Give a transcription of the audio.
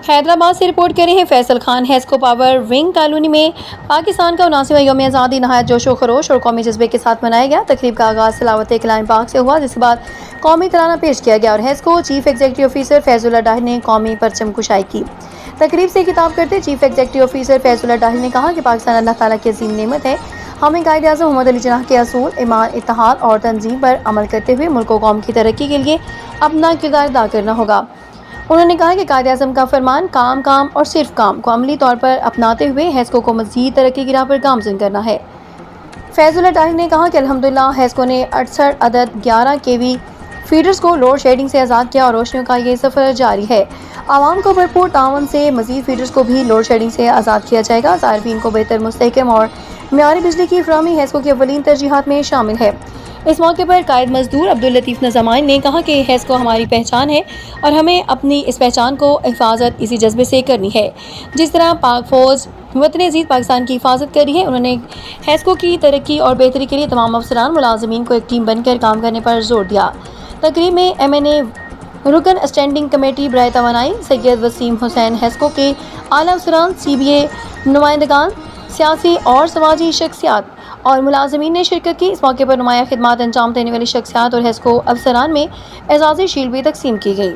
حیدرآباد سے رپورٹ کر رہے ہیں Faisal Khan. HESCO power wing colony میں پاکستان کا 79واں یوم آزادی نہایت جوش و خروش اور قومی جذبے کے ساتھ منایا گیا۔ تقریب کا آغاز تلاوت کلام پاک سے ہوا، جس کے بعد قومی ترانہ پیش کیا گیا اور ہیسکو چیف ایگزیکٹو آفیسر فیض اللہ ڈاہر نے قومی پرچم کشائی کی۔ تقریب سے خطاب کرتے چیف ایگزیکٹو آفیسر فیض اللہ ڈاہر نے کہا کہ پاکستان اللہ تعالیٰ کی عظیم نعمت ہے۔ ہمیں قائد اعظم محمد علی جناح کے اصول ایمان، اتحاد اور تنظیم پر عمل کرتے ہوئے ملک و قوم کی ترقی کے لیے اپنا کردار ادا کرنا ہوگا۔ انہوں نے کہا کہ قائد اعظم کا فرمان کام کام اور صرف کام کو عملی طور پر اپناتے ہوئے ہیسکو کو مزید ترقی کی راہ پر گامزن کرنا ہے۔ فیض اللہ ڈاہر نے کہا کہ الحمدللہ ہیسکو نے 68 عدد 11 kV فیڈرز کو لوڈ شیڈنگ سے آزاد کیا اور روشنیوں کا یہ سفر جاری ہے۔ عوام کو بھرپور تعاون سے مزید فیڈرز کو بھی لوڈ شیڈنگ سے آزاد کیا جائے گا۔ صارفین کو بہتر، مستحکم اور معیاری بجلی کی فراہمی ہیسکو کی اولین ترجیحات میں شامل ہے۔ اس موقع پر قائد مزدور عبداللطیف نظامین نے کہا کہ ہیسکو ہماری پہچان ہے اور ہمیں اپنی اس پہچان کو حفاظت اسی جذبے سے کرنی ہے جس طرح پاک فوج وطن عزیز پاکستان کی حفاظت کر رہی ہے۔ انہوں نے ہیسکو کی ترقی اور بہتری کے لیے تمام افسران ملازمین کو ایک ٹیم بن کر کام کرنے پر زور دیا۔ تقریب میں MNA رکن اسٹینڈنگ کمیٹی برائے توانائی سید وسیم حسین، ہیسکو کے اعلیٰ افسران، CBA نمائندگان، سیاسی اور سماجی شخصیات اور ملازمین نے شرکت کی۔ اس موقع پر نمایاں خدمات انجام دینے والی شخصیات اور ہیسکو افسران میں اعزازی شیلڈ بھی تقسیم کی گئی۔